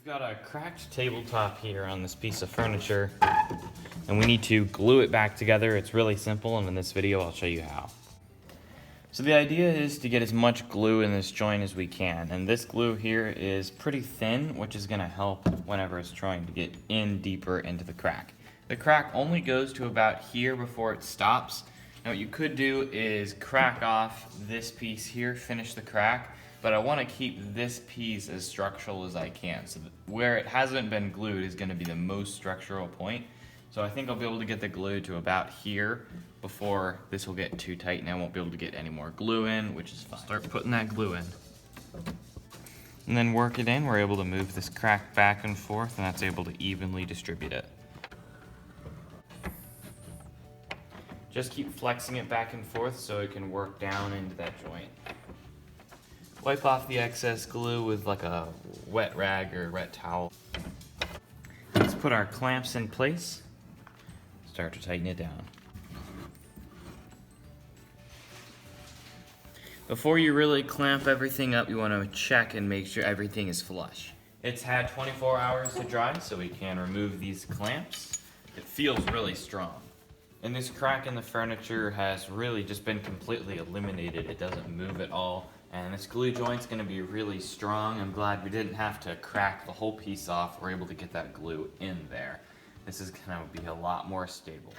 Got a cracked tabletop here on this piece of furniture, and we need to glue it back together. It's really simple, and in this video I'll show you how. So the idea is to get as much glue in this joint as we can, and this glue here is pretty thin, which is going to help whenever it's trying to get in deeper into the crack. The crack only goes to about here before it stops. Now what you could do is crack off this piece here, finish the crack, but I want to keep this piece as structural as I can. So where it hasn't been glued is going to be the most structural point. So I think I'll be able to get the glue to about here before this will get too tight and I won't be able to get any more glue in, which is fine. Start putting that glue in. And then work it in. We're able to move this crack back and forth, and that's able to evenly distribute it. Just keep flexing it back and forth so it can work down into that joint. Wipe off the excess glue with like a wet rag or wet towel. Let's put our clamps in place. Start to tighten it down. Before you really clamp everything up, you want to check and make sure everything is flush. It's had 24 hours to dry, so we can remove these clamps. It feels really strong. And this crack in the furniture has really just been completely eliminated. It doesn't move at all. And this glue joint's going to be really strong. I'm glad we didn't have to crack the whole piece off. We're able to get that glue in there. This is going to be a lot more stable.